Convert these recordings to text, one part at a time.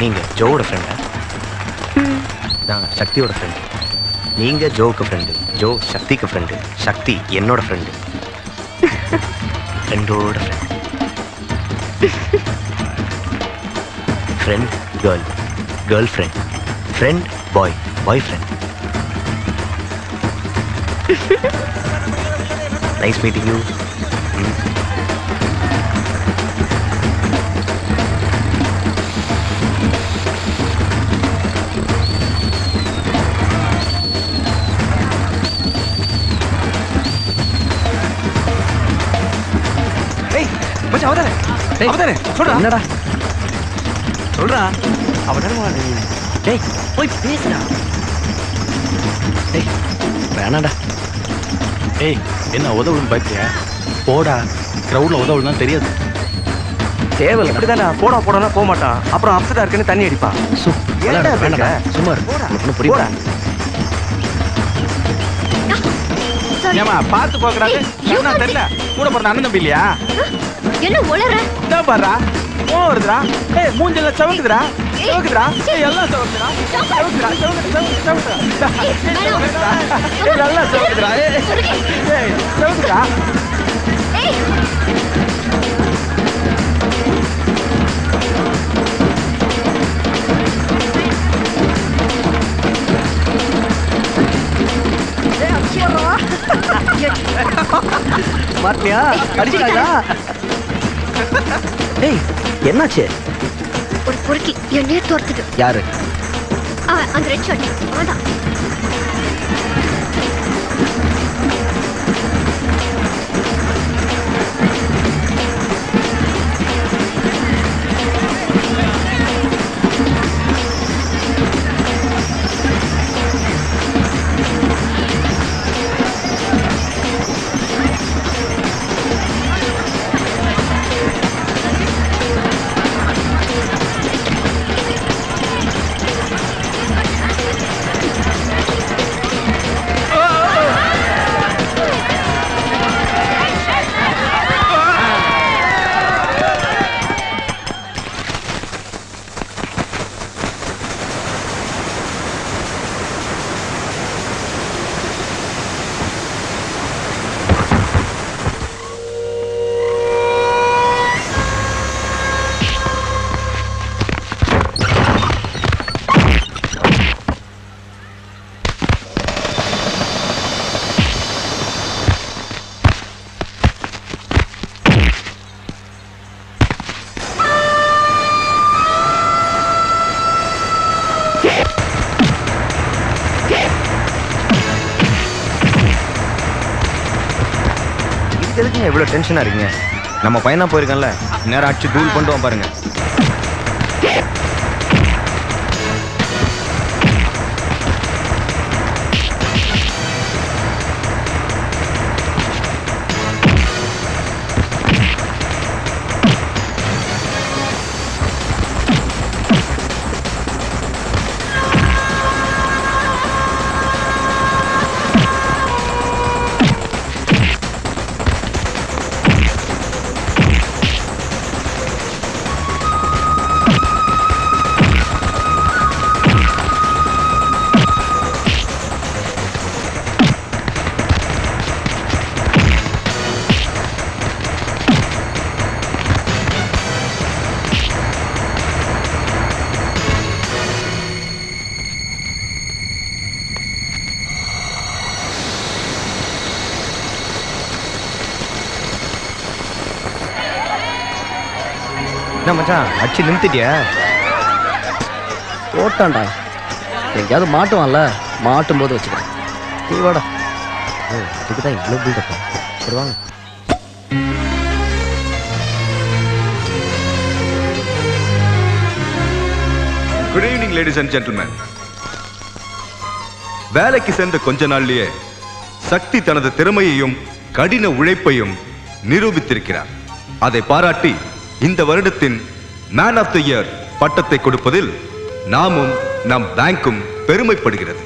நீங்க ஜோவோட ஃப்ரெண்டா? நான் சக்தியோட ஃப்ரெண்டு. நீங்க ஜோவுக்கு ஃப்ரெண்டு, ஜோ சக்திக்கு ஃப்ரெண்டு, சக்தி என்னோட ஃப்ரெண்டு. ஃப்ரெண்டோட friend. Friend girl, girl friend. Friend bye, bye friend. Nice meeting you. மச்சான் அவதானே, அவதானே சொல்றா. என்னடா சொல்றா அவதானே. டேய் போய் பேசுடா. டேய் வேணாடா. ஏய் என்ன உதவுன்னு பார்த்தியா? போடா, க்ரௌட்ல உதவுன்னு தெரியாது. தேவையில்ல. அப்படிதானே போடா போடனா போக மாட்டான். அப்புறம் அப்செட்டா இருக்குன்னு தண்ணி அடிப்பான். வேணாடா சும்மா ஒன்றும் புரியுதா? ஏமா பார்த்து போகக்கூடாது. என்ன தெரியல, கூட பிறந்த அண்ணன் தம்பி இல்லையா? என்ன உளற? என்ன பாடுறா, கோவம் வருதுடா. ஏய் மூஞ்சில சவுக்குதுடா, சவுக்குதுடா. ஏய் எல்லாம் சவுக்குதுடா, சவுக்குதுடா, சவுக்குதுடா. ஏய் நல்லா சவுக்குதுடா. ஏய் சவுக்குதுடா. ஏய் மாட்டியா? அடிச்சாடா. ஏய் என்னாச்சு? ஒரு பொறுக்கி என்னையே துரத்துது. யாரு? அவன் அந்த ரெட் ஷர்ட். அதான் எதுக்குங்க இவ்வளோ டென்ஷனாக இருக்கீங்க? நம்ம பையனா போயிருக்கேன்ல, நேரம் அடிச்சு தூள் பண்ணுவோம் பாருங்க. என்ன மச்சான் அடிச்சு நிறுத்திட்டியா? போட்டான்டா, எங்கேயாவது மாட்டுவான்ல, மாட்டும் போது வச்சுக்கிறேன். நீ வாடா. ஓ இதுக்கு தான் இவ்வளோ பில்டப்பா. சரி வாங்க. Good evening ladies and gentlemen. வேலைக்கு சேர்ந்த கொஞ்ச நாள்லயே சக்தி தனது திறமையையும் கடின உழைப்பையும் நிரூபித்திருக்கிறார். அதை பாராட்டி இந்த வருடத்தின் மேன் ஆஃப் தி இயர் பட்டத்தை கொடுப்பதில் நாமும் நம் பேங்கும் பெருமைப்படுகிறது.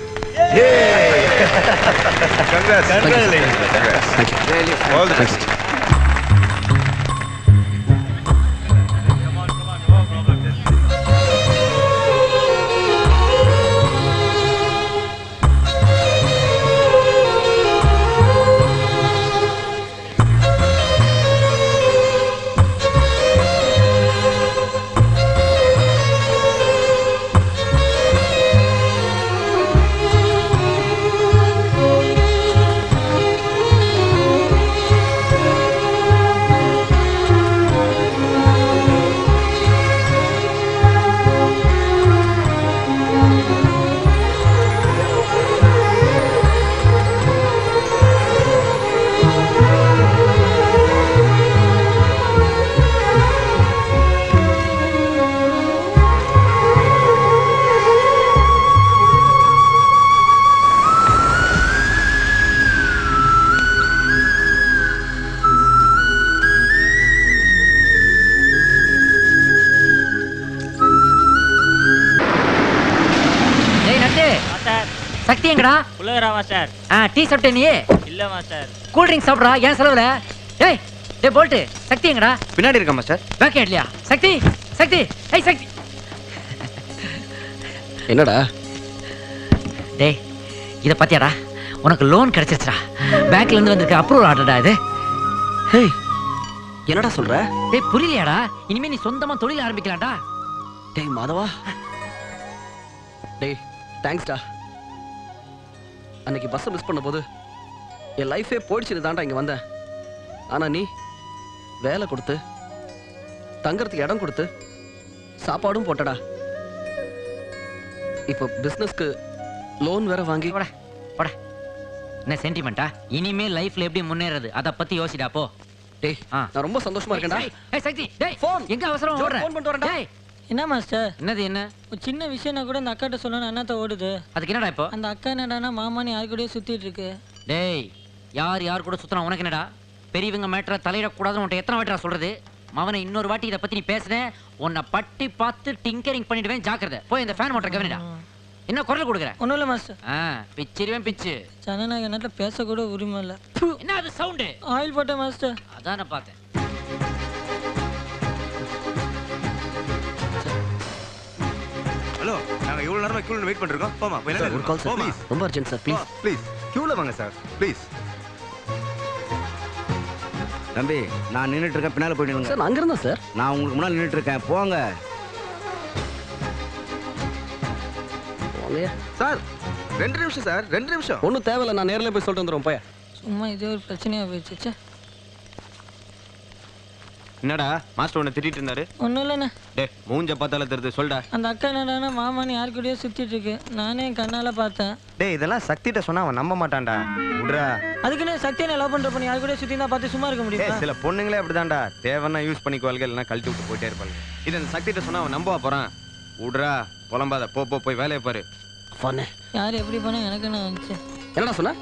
எங்கடா? உள்ளகிறா மாஸ்டர். டீ சாப்பிட்டே நீ? இல்ல மாஸ்டர். கூல் ட்ரிங்க் சாப்பிட்றா, ஏன் செலவுல? டேய் டேய் போல்ட்டு, சக்தி எங்கடா? பின்னாடி இருக்கா மாஸ்டர். பேக் இல்லையா? சக்தி சக்தி ஏய் சக்தி. என்னடா? டேய் இதை பார்த்தியாடா, உனக்கு லோன் கிடைச்சிருச்சுடா. பேங்க்ல இருந்து வந்திருக்க அப்ரூவல் ஆர்டர்டா இது. ஹேய், என்னடா சொல்ற? டேய் புரியலையாடா? இனிமே நீ சொந்தமா தொழில் ஆரம்பிக்கலாம்டா. டேய் மாதவா, டேய் தேங்க்ஸ்டா. அன்னைக்கு பஸ்ஸை மிஸ் பண்ணும்போது என் லைஃபே போயிடுச்சுன்னு தான்டா இங்கே வந்தேன். ஆனால் நீ வேலை கொடுத்து தங்கறதுக்கு இடம் கொடுத்து சாப்பாடும் போட்டடா. இப்போ பிஸ்னஸ்க்கு லோன் வேற வாங்கி போடா போடா. என்ன சென்டிமெண்டா? இனிமே லைஃப்ல எப்படி முன்னேறது அதை பத்தி யோசிடா போ. டேய் நான் ரொம்ப சந்தோஷமா இருக்கேன்டா. ஏய் சக்தி டேய் ஃபோன் எங்க அவசரம் ஓடுற? ஃபோன் பண்ணிட்டு வரேன்டா. டேய் என்ன மாஸ்டர்? என்னது என்ன? ஒரு சின்ன விஷயம்னா கூட அந்த அக்காட்ட சொன்னா என்னத்த ஓடுது? அதுக்கு என்னடா இப்போ? அந்த அக்கா என்னடானா மாமான்னு யாரு கூடயே சுத்திட்டு இருக்கு. டேய் யார் கூட சுத்தனா உனக்கு என்னடா? பெரியவங்க மேட்டரை தலையிடக்கூடாதுன்னு உன்ட்ட எத்தனை வாட்டிடா சொல்றது? மவனை இன்னொரு வாட்டி இதை பத்தி நீ பேசுனேன் உன்னை பட்டி பார்த்து டிங்கரிங் பண்ணிடுவேன், ஜாக்கிரதை. போய் இந்த ஃபேன் மோட்டர் கவனிடா. என்ன குரல் கொடுக்குற? ஒன்றும் இல்லை மாஸ்டர். பிச்சிருவேன் பிச்சு. ஜனநாயக நாட்டில் பேசக்கூட உரிமை இல்லை. என்ன அது சவுண்டு? ஆயில் போட்டேன் மாஸ்டர். அதான் நான் பார்த்தேன். ஹலோ, நாங்க இவ்வளவு நேரமா கியூல வெயிட் பண்ணிருக்கோம். போமா, போய் சார், ஒரு கால் சார் ப்ளீஸ். ரொம்ப அர்ஜென்ட் சார் ப்ளீஸ். ப்ளீஸ் கியூல வாங்க சார் ப்ளீஸ். தம்பி நான் நின்றுட்டு இருக்கேன், பின்னால போயிடுங்க. சார் நான் அங்கே இருந்தேன் சார். நான் உங்களுக்கு முன்னாடி நின்றுட்டு இருக்கேன், போங்க. போங்கய்யா. சார் 2 நிமிஷம் சார், 2 நிமிஷம். ஒன்றும் தேவையில்லை, நான் நேரில் போய் சொல்லிட்டு வந்துடுவோம். போயா சும்மா இதே ஒரு பிரச்சனையாக போயிடுச்சு. என்னடா மாஸ்டர் உன்னை திட்டிட்டு இருந்தாரு? ஒன்றும் இல்லைண்ணே. டேய் மூஞ்ச பார்த்தால தெரியுது, சொல்டா. அந்த அக்கா என்னடானா மாமான்னு யாரு கூடயே சுத்திட்டு இருக்கு. நானே என் கண்ணால பார்த்தேன். டேய் இதெல்லாம் சக்திட்ட சொன்னா அவன் நம்ப மாட்டான்டா, விடுறா. அதுக்குன்னு சக்தியை லவ் பண்ற பண்ணி யாரு கூட சுத்தி தான் பார்த்து சும்மா இருக்க முடியும். சில பொண்ணுங்களே அப்படிதான்டா, தேவைன்னா யூஸ் பண்ணிக்குவாங்க, இல்லைன்னா கழட்டி விட்டு போயிட்டே இருப்பாங்க. இது அந்த சக்திட்ட சொன்னா அவன் நம்பவா போறான்? விடுறா, புலம்பாத, போய் வேலையை பாரு. ஃபோனு யார் எப்படி பண்ணா எனக்கு என்ன வந்துச்சு? என்னடா சொன்ன?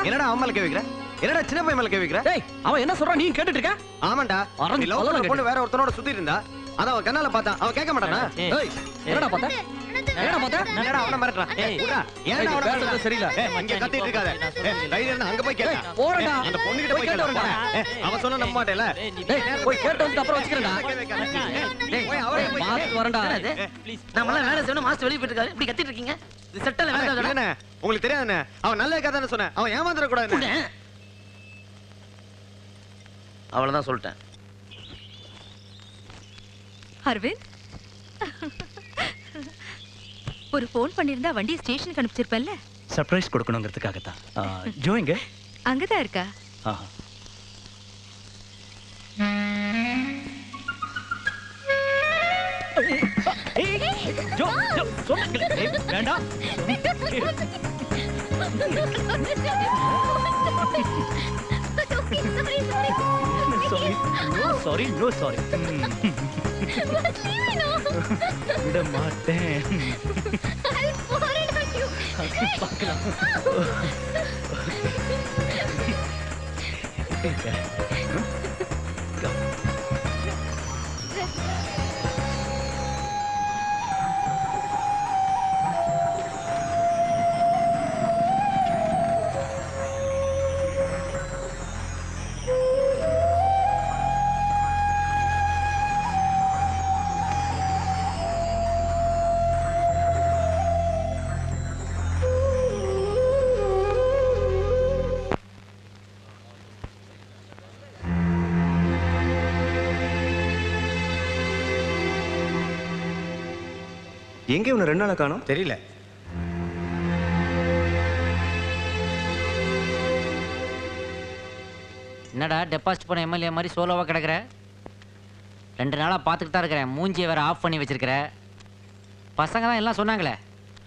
என்னடா அவன் மேல கை வைக்கிற? என்னடா சின்ன பையன் மேல கை வைக்கிற? டேய் அவன் என்ன சொல்றான் நீ கேட்டுட்டு இருக்க? ஆமாண்டா, நீ லவ் பண்ண பொண்ணு வேற ஒருத்தனோட சுத்திட்டு இருந்தா, அத அவன் கண்ணால பார்த்தான், அவன் கேட்க மாட்டானா? ஏய் என்னடா பார்த்தா? என்னடா பார்த்தா? என்னடா அவன மிரட்டறான்? விடுடா, ஏன்டா அவன மிரட்டற? சரியில்லை. இங்க கத்திட்டு இருக்காத. தைரியம் இருந்தா அங்க போய் கேளு. போறடா. அந்த பொண்ணு கிட்ட போய் கேளு. அவன் சொன்னா நம்ப மாட்டேல. டேய் போய் கேட்டு வந்து அப்புறம் வச்சுக்கறேன்டா. டேய் போய் அவரே போய் பாத்து வரேன்டா. நம்மள வேலை செய்யணும், மாஸ்டர் வெளிய போயிட்டு இருக்காரு. இப்படி கத்திட்டு இருக்கீங்க. இது செட்டல வேண்டாம். என்ன உங்களுக்கு தெரியாதுன்னு அவன் நல்ல கதை சொன்னேன், அவன் ஏமாந்துட கூடாது. அவ்வளவுதான் சொல்லிட்டேன். அரவிந்த், ஒரு ஃபோன் பண்ணிருந்தா வண்டியை ஸ்டேஷனுக்கு அனுப்பிச்சிருப்பல்ல? சர்ப்ரைஸ் கொடுக்கணுங்கிறதுக்காக தான். ஜோ எங்க? அங்கதான் இருக்கா? ஆஹா. ஜோ ஜோ சொன்னா வேண்டாம். Sorry no sorry. விட மாட்டேன். பார்க்கலாம். எங்க இவனை 2 நாளா காணோம்? தெரியல. என்னடா டெபாசிட் பண்ண எம்எல்ஏ மாதிரி சோலோவா கிடக்குற? 2 நாளா பார்த்துக்கிட்டு தான் இருக்கிறேன். மூஞ்சியை வேற ஆஃப் பண்ணி வச்சிருக்கிற. பசங்க தான் எல்லாம் சொன்னாங்களே.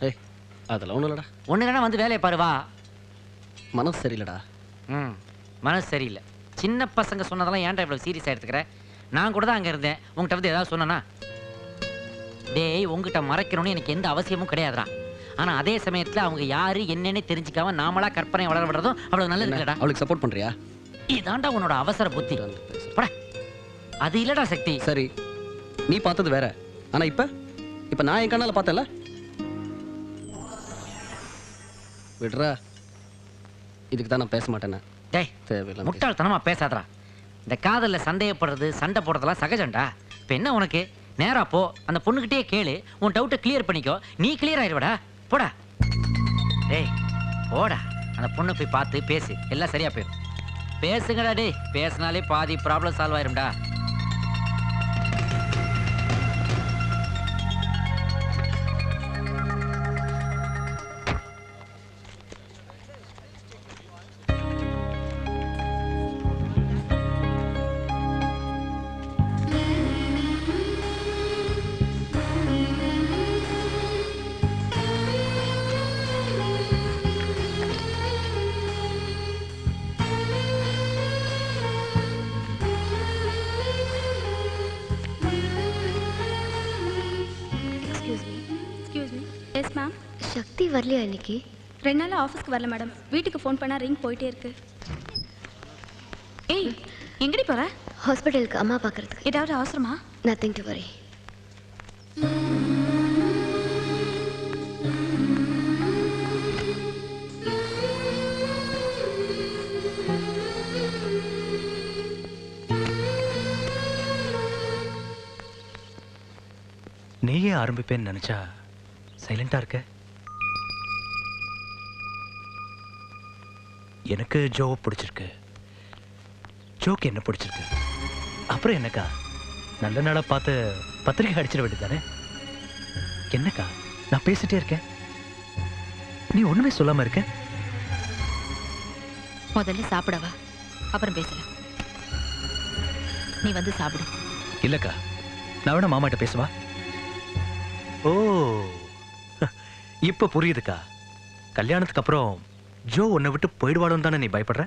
ஏய் அதெல்லாம் ஒண்ணும் இல்லடா. ஒண்ணு இல்லைன்னா வந்து வேலையை பாரு வா. மனசு சரியில்லடா. மனசு சரியில்லை. சின்ன பசங்க சொன்னதெல்லாம் ஏன்டா இவ்வளவு சீரியஸா எடுத்துக்கிற? நான் கூட தான் அங்க இருந்தேன். உங்ககிட்ட வந்து ஏதாவது சொன்னா? டேய் உங்ககிட்ட மறைக்கணும்னு எனக்கு எந்த அவசியமும் கிடையாதுடா. ஆனா அதே சமயத்துல அவங்க யாரு என்னன்னு தெரிஞ்சுக்காம நாமளா கற்பனை வளர விடுறதும் அவ்வளவு நல்லது இல்லடா. அவளுக்கு சப்போர்ட் பண்றியா? இதாண்டா உன்னோட அவசர புத்தி. போடா. அது இல்லடா சக்தி. சரி நீ பார்த்தது வேற. ஆனா இப்ப நான் என் கண்ணால பார்த்தேன்ல. விடுறா, இதுக்கு தான் நான் பேச மாட்டேனே. டேய் தேவையில்லை. முட்டாள்தனமா பேசாதடா. இந்த காதல்ல சந்தேகப்படுறது சண்டை போடுறதெல்லாம் சகஜம்டா. இப்போ என்ன உனக்கு? நேரா போ, அந்த பொண்ணுகிட்டே கேளு, உன் டவுட்டை கிளியர் பண்ணிக்கோ. நீ கிளியர் ஆயிடுவடா. போடா. டேய் போடா, அந்த பொண்ணை போய் பார்த்து பேசு, எல்லாம் சரியா போயிடும். பேசுங்கடா டேய், பேசினாலே பாதி ப்ராப்ளம் சால்வ் ஆயிரும்டா. Yes ma'am. சக்தி வரலையா இன்னைக்கு? 2 நாள் ஆஃபீஸ்க்கு வரல மேடம். வீட்டுக்கு ஃபோன் பண்ணால் ரிங் போயிட்டே இருக்கு. ஏய் எங்கடி போற? ஹாஸ்பிட்டலுக்கு அம்மா பார்க்கறதுக்கு. ஏதாவது அவசரமா? Nothing to worry. நீயே ஆரம்பிப்பேன்னு நினைச்சா சைலண்டா இருக்க. எனக்கு ஜோவை பிடிச்சிருக்கு, ஜோக்கு என்ன பிடிச்சிருக்கு. அப்புறம் என்னக்கா, நல்ல நாளா பார்த்து பத்திரிக்கை அடிச்சிட வேண்டியதானே? என்னக்கா நான் பேசிட்டே இருக்கேன், நீ ஒண்ணுமே சொல்லாம இருக்க. முதல்ல சாப்பிடவா, அப்புறம் பேசலாம். நீ வந்து சாப்பிடு. இல்லக்கா, நான் வேணா மாமாட்ட பேசுவா. ஓ இப்ப புரியுதுக்கா. கல்யாணத்துக்கு அப்புறம் ஜோ உன்னை விட்டு போயிடுவாளோன்னு தானே நீ பயப்படுற?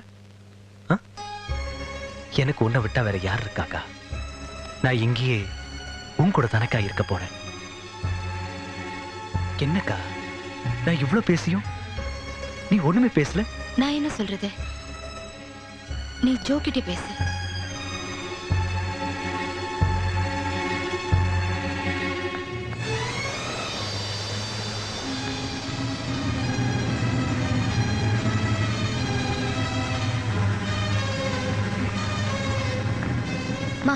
எனக்கு உன்னை விட்டா வேற யார் இருக்காக்கா? நான் இங்கேயே உன் கூட தானக்கா இருக்க போறேன். என்னக்கா நான் இவ்வளவு பேசியும் நீ ஒண்ணுமே பேசல? நான் என்ன சொல்றது, நீ ஜோ கிட்ட பேசு. மா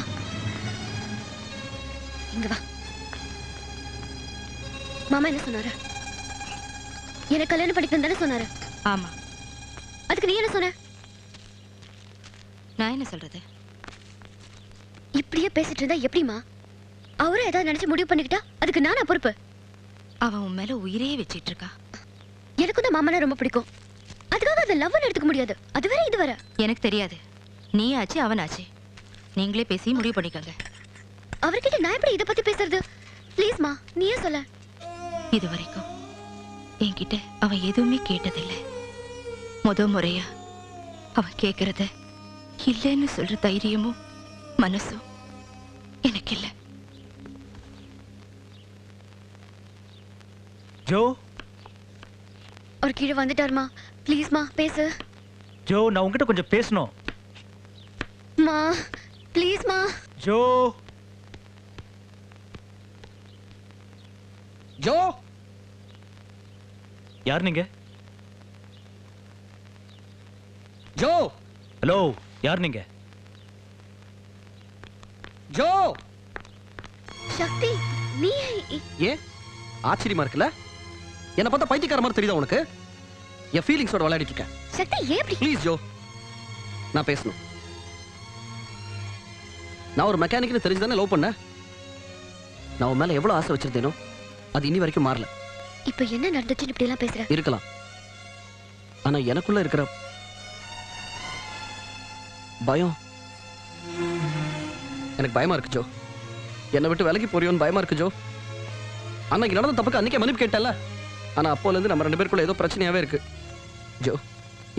இங்க வா. மாமா என்ன சொன்னாரு? எனக்கு கல்யாணம் பண்ணிக்கணும் தானே சொன்னாரு? ஆமா. அதுக்கு நீ என்ன சொன்ன? நான் என்ன சொல்றது? இப்படியே பேசிட்டு இருந்தா எப்படிமா? அவரும் ஏதாவது நினைச்சு முடிவு பண்ணிக்கிட்டா அதுக்கு நானா பொறுப்பு? அவன் உன் மேல உயிரே வச்சிட்டு இருக்கா. எனக்கும் தான் மாமனா ரொம்ப பிடிக்கும். அதுக்காக அதை லவ்னு எடுத்துக்க முடியாது. அது வேற இது வேற. எனக்கு தெரியாது, நீ ஆச்சு அவனாச்சு. நீங்களே பேசி முடிவு பண்ணிக்கோங்க. அவர்கிட்ட நான் எப்படி இதை பத்தி பேசுறது? ப்ளீஸ்மா நீயே சொல்ல. இது வரைக்கும் என்கிட்ட அவன் எதுவுமே கேட்டதில்லை. முறையா அவன் கேட்கறத இல்லைன்னு சொல்ற தைரியமும் மனசும் எனக்கு இல்லை. ஜோ, அவர் கீழே வந்துட்டாருமா. ப்ளீஸ்மா பேசு. ஜோ நான் உன்கிட்ட கொஞ்சம் பேசணும். மா ப்ளீஸ்மா. ஜோ, ஜோ, யார் நீங்க? ஜோ, ஹலோ, யார் நீங்க? ஜோ. சக்தி நீ ஏன் ஆச்சரியமா இருக்குல்ல? என்ன பார்த்தா பைத்தியக்கார மாதிரி தெரியுதா உனக்கு? என் ஃபீலிங்ஸோட விளையாடிட்டு இருக்கேன். சக்தி ஏன் இப்படி? ப்ளீஸ் ஜோ, நான் பேசணும். நான் ஒரு மெக்கானிக்னு தெரிஞ்சுதானே லவ் பண்ண. நான் உன் மேல எவ்வளவு ஆசை வச்சிருந்தேனோ அது இன்னி வரைக்கும் மாறல. இப்ப என்ன நடந்துச்சுன்னு இப்படி எல்லாம் பேசுற? இருக்கலாம், ஆனா எனக்குள்ள இருக்கிற பயம், எனக்கு பயமா இருக்கு ஜோ. என்னை விட்டு விலகி போறியோன்னு பயமா இருக்கு ஜோ. அன்னைக்கு நடந்த தப்புக்கு அன்னைக்கே மன்னிப்பு கேட்டல. ஆனா அப்போல இருந்து நம்ம 2 பேருக்குள்ள ஏதோ பிரச்சனையாவே இருக்கு. ஜோ,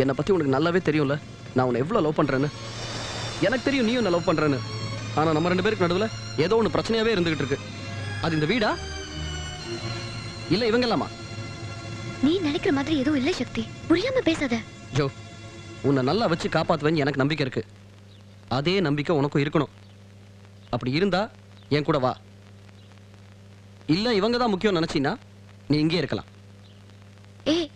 என்னை பத்தி உனக்கு நல்லாவே தெரியும்ல, நான் உன்னை எவ்வளவு லவ் பண்றேன்னு. எனக்கு தெரியும் நீயும் என்ன லவ் பண்றேன்னு. ஆனா நம்ம 2 பேருக்கு நடுவுல ஏதோ ஒன்று பிரச்சனையாவே இருந்துகிட்டு இருக்கு. அது இந்த வீடா இல்ல இவங்கலாமா? நீ நினைக்கிற மாதிரி எதுவும் இல்லை சக்தி. புரியாம பேசாத. ஜோ, உன்னை நல்லா வச்சு காப்பாத்துவேன்னு எனக்கு நம்பிக்கை இருக்கு. அதே நம்பிக்கை உனக்கும் இருக்கணும். அப்படி இருந்தா என் கூட வா. இல்ல இவங்க தான் முக்கியம் நினைச்சீன்னா நீ இங்கே இருக்கலாம். ஏய்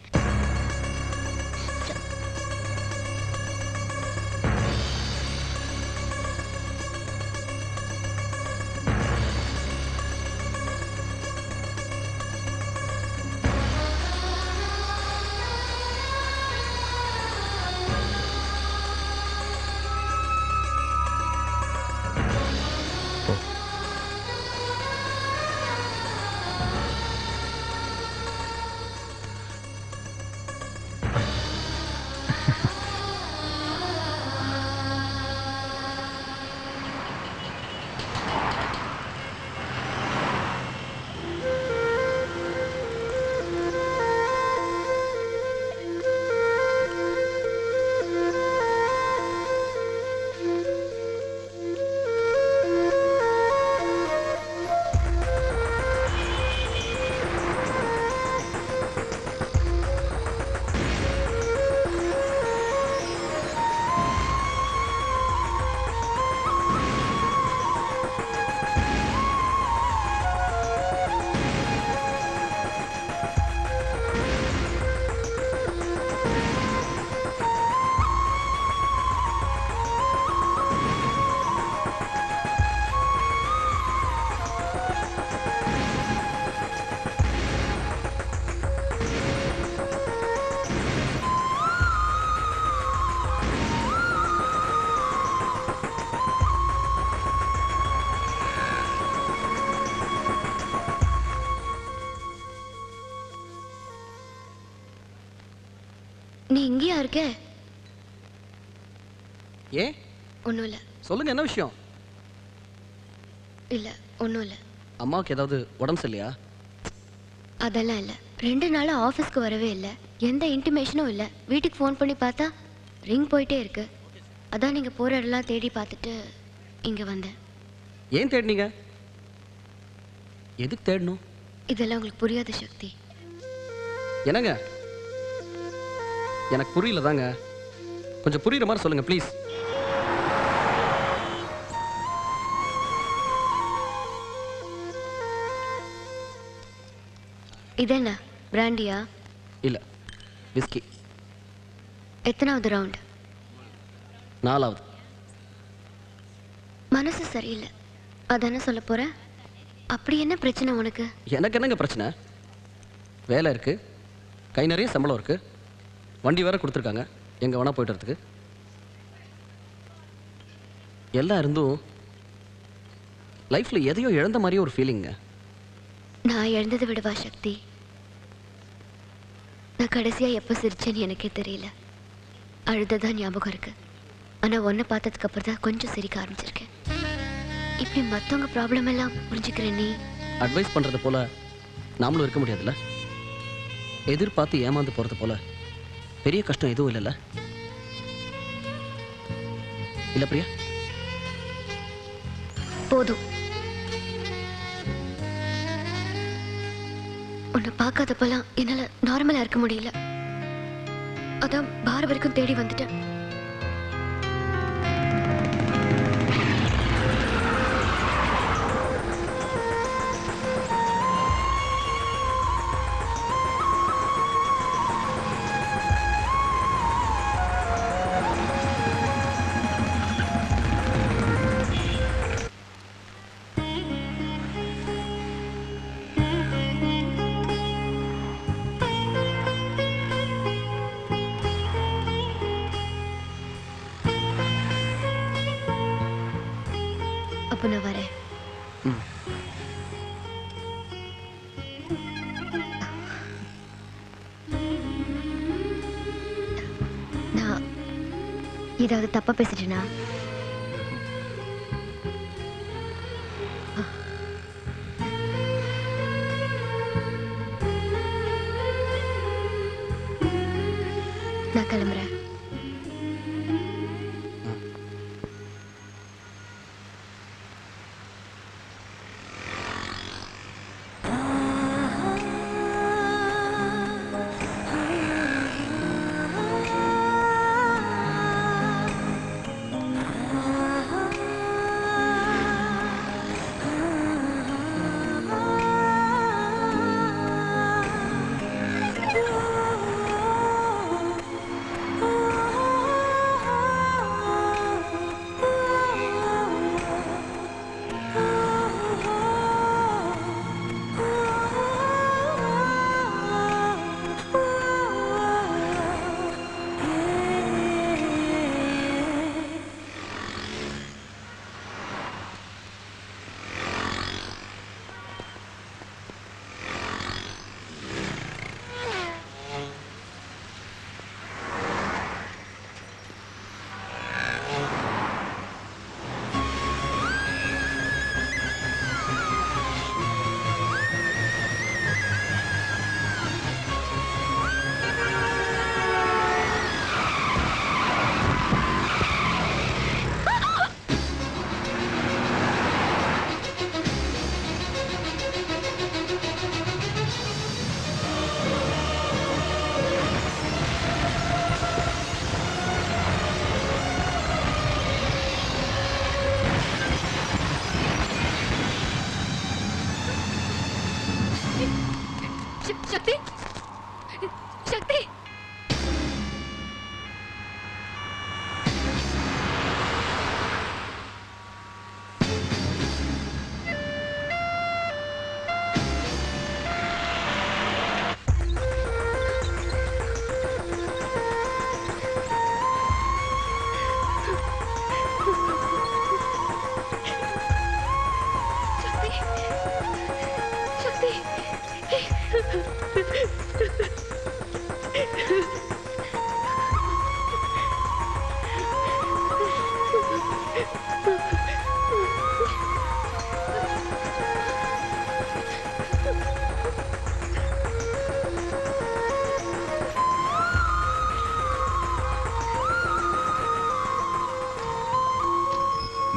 தான் இருக்கேன். ஏன்? ஒன்றும் இல்லை. சொல்லுங்க, என்ன விஷயம்? இல்லை, ஒன்றும் இல்லை. அம்மாவுக்கு ஏதாவது உடம்பு சரியில்லையா? அதெல்லாம் இல்லை. 2 நாளாக ஆஃபீஸ்க்கு வரவே இல்லை. எந்த இன்டிமேஷனும் இல்லை. வீட்டுக்கு ஃபோன் பண்ணி பார்த்தா ரிங் போயிட்டே இருக்கு. அதான் நீங்கள் போகிற இடம்லாம் தேடி பார்த்துட்டு இங்கே வந்தேன். ஏன் தேடினீங்க? எதுக்கு தேடணும்? இதெல்லாம் உங்களுக்கு புரியாத சக்தி. என்னங்க, எனக்கு புரியல தாங்க. கொஞ்சம் புரியுற மாதிரி சொல்லுங்க ப்ளீஸ். இது என்ன பிராண்டியா? இல்ல, விஸ்கி. எத்தனாவது ரவுண்ட்? 4வது. மனசு சரியில்லை அதானே சொல்ல போற? அப்படி என்ன பிரச்சனை உனக்கு? எனக்கு என்னங்க பிரச்சனை? வேலை இருக்கு, கை நிறைய சம்பளம் இருக்கு, வண்டி வேற கொடுத்துருக்காங்க எங்க வேணா போயிட்டு வரதுக்கு. எல்லாம் இருந்தும் லைஃப்ல எதையோ இழந்த மாதிரியே ஒரு ஃபீலிங்க. நான் இழந்ததை விடவா சக்தி? நான் கடைசியா எப்போ சிரிச்சேன்னு எனக்கே தெரியல. அழுததான் ஞாபகம் இருக்கு. ஆனா ஒன்றை பார்த்ததுக்கு அப்புறம் தான் கொஞ்சம் சிரிக்க ஆரம்பிச்சிருக்கேன். இப்படி மற்றவங்க ப்ராப்ளம் எல்லாம் புரிஞ்சுக்கிறேன். நீ அட்வைஸ் பண்றது போல நாமளும் இருக்க முடியாதுல்ல. எதிர்பார்த்து ஏமாந்து போறது போல பெரிய கஷ்டம் எதுவும் இல்லைல்ல. இல்ல பிரியா? போதும். உன்னை பார்க்காதப்பெல்லாம் என்னால நார்மலா இருக்க முடியல. அதான் பார் வரைக்கும் தேடி வந்துட்டேன். அப்ப நான் வரேன். நான் ஏதாவது தப்பா பேசிட்டேனா? நான் கிளம்புறேன்.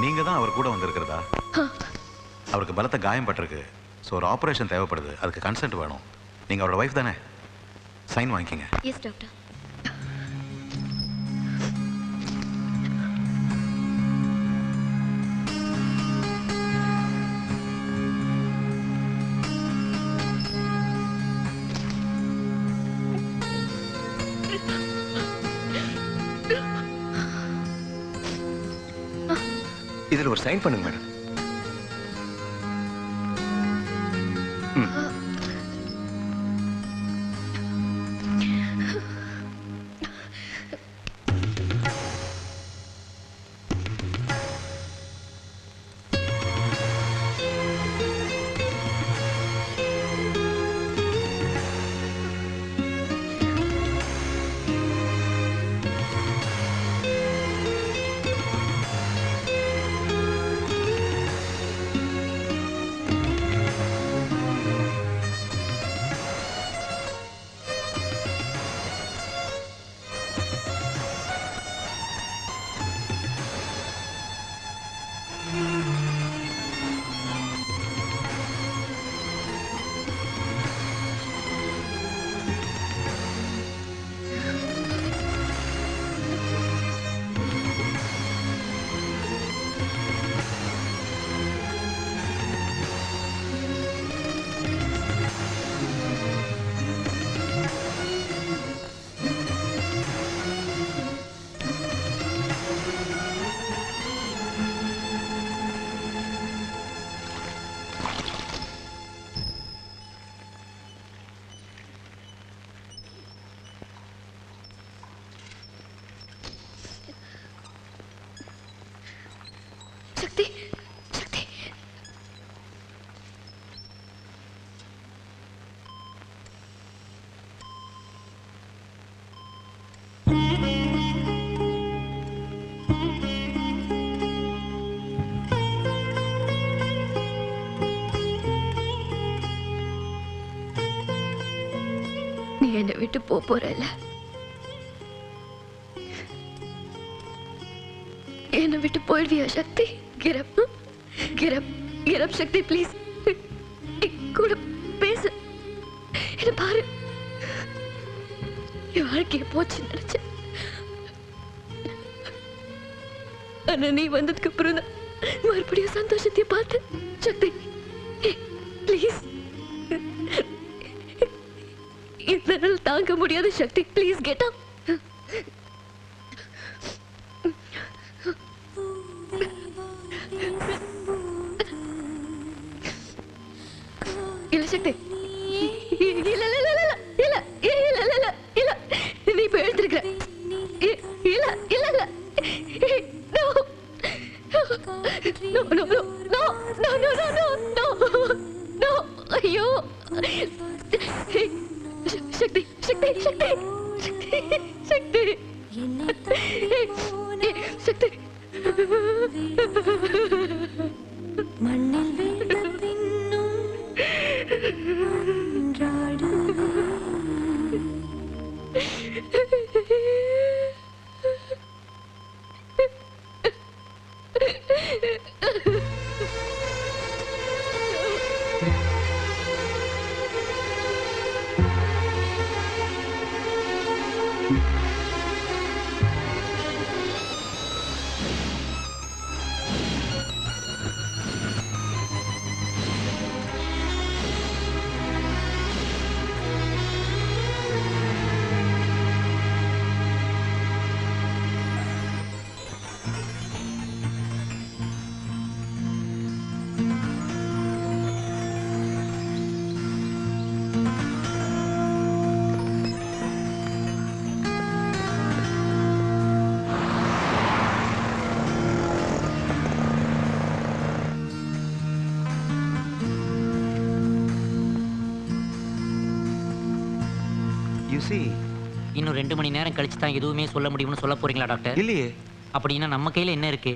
நீங்க தான் அவர் கூட வந்திருக்கிறதா? அவருக்கு பலத்த காயம் பட்டிருக்கு. ஸோ ஒரு ஆப்ரேஷன் தேவைப்படுது. அதுக்கு கன்சென்ட் வேணும். நீங்க அவரோட வைஃப் தானே? சைன் வாங்கிக்கங்க. Yes doctor. இதில் ஒரு சைன் பண்ணுங்க மேடம். சக்தி, சக்தி. நீ என்னை விட்டு போறல? என்னை விட்டு போயிடுவியா சக்தி? Get up. Get up. Get up, Shakti, please. கூட பேசு. என்ன பாரு. என் வாழ்க்கைய போச்சு நினைச்சேன். ஆனா நீ வந்ததுக்கு அப்புறம் தான் மறுபடியும் சந்தோஷத்தை பார்த்தேன். சக்தி, ப்ளீஸ். இதனால் தாங்க முடியாத சக்தி, ப்ளீஸ் கெட் அப். இல்ல சக்தி, இல்ல இல்ல இல்ல இல்ல இல்ல இல்ல இல்ல இல்ல நீ இப்ப எழுந்திருக்கிற. இல்ல இல்ல இல்ல no no no no no no no no no no ஐயோ சக்தி சக்தி சக்தி சக்தி சக்தி மண்ணில் இன்னும் 2 மணி நேரம் கழிச்சு தான் எதுவுமே சொல்ல முடியும்னு சொல்ல போறீங்களா டாக்டர்? இல்லையே. அப்படின்னா நம்ம கையில என்ன இருக்கு?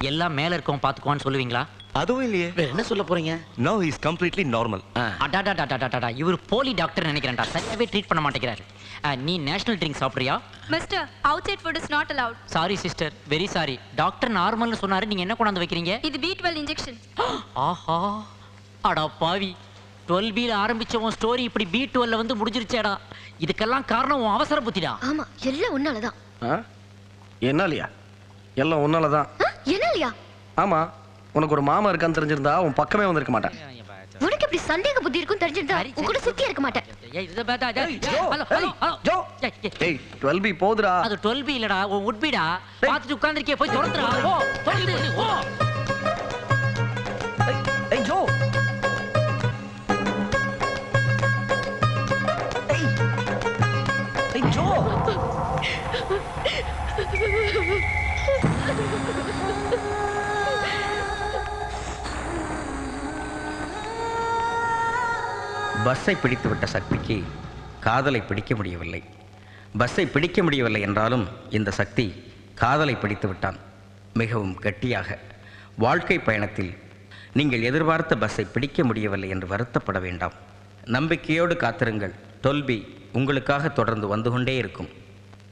எல்லாம் மேல இருக்கவன் பாத்துக்குவான்னு சொல்லுவீங்களா? அதுவும் இல்லையே. வேற என்ன சொல்ல போறீங்க? No he is completely normal. அடாடாடாடாடாடா, இவர் போலி டாக்டர் நினைக்கிறேன்டா. சரியாவே ட்ரீட் பண்ண மாட்டேங்கிறாரு. நீ நேஷனல் ட்ரிங்க் சாப்பிட்றியா? Mister, outside food is not allowed. Sorry sister, very sorry. Doctor நார்மல்னு சொன்னாரு, நீங்க என்ன கொண்டாந்து வைக்கிறீங்க? இது B12 இன்ஜெக்ஷன். ஆஹா, அடா பாவி, 12B ஆரம்பிச்ச உன் ஸ்டோரி இப்படி B12 வந்து முடிஞ்சிருச்சேடா. இதுக்கெல்லாம் காரணம் உன் அவசர புத்திடா. ஆமா, எல்லாம் உன்னாலதான். என்னாலியா? எல்லாம் உன்னாலதான். என்னாலயா? ஆமா, உனக்கு ஒரு மாமா இருக்கான்னு தெரிஞ்சிருந்தா உன் பக்கமே வந்திருக்க மாட்டேன். உனக்கு இப்படி சந்தேக புத்தி இருக்கும் தெரிஞ்சிருந்தா உன் கூட சுத்தி இருக்க மாட்டேன். ஏய் 12B போதுடா. அது 12B இல்லடா, உன் உட்பிடா. பாத்துட்டு உட்கார்ந்திருக்கே, போய் தொடர்ந்துடா. ஓ, தொடர்ந்து ஓ. ஏய் ஜோ. ஏய் ஜோ. பஸ்ஸை பிடித்துவிட்ட சக்திக்கு காதலை பிடிக்க முடியவில்லை. பஸ்ஸை பிடிக்க முடியவில்லை என்றாலும் இந்த சக்தி காதலை பிடித்து விட்டான், மிகவும் கட்டியாக. வாழ்க்கை பயணத்தில் நீங்கள் எதிர்பார்த்த பஸ்ஸை பிடிக்க முடியவில்லை என்று வருத்தப்பட வேண்டாம். நம்பிக்கையோடு காத்திருங்கள். 12B உங்களுக்காக தொடர்ந்து வந்து கொண்டே இருக்கும்.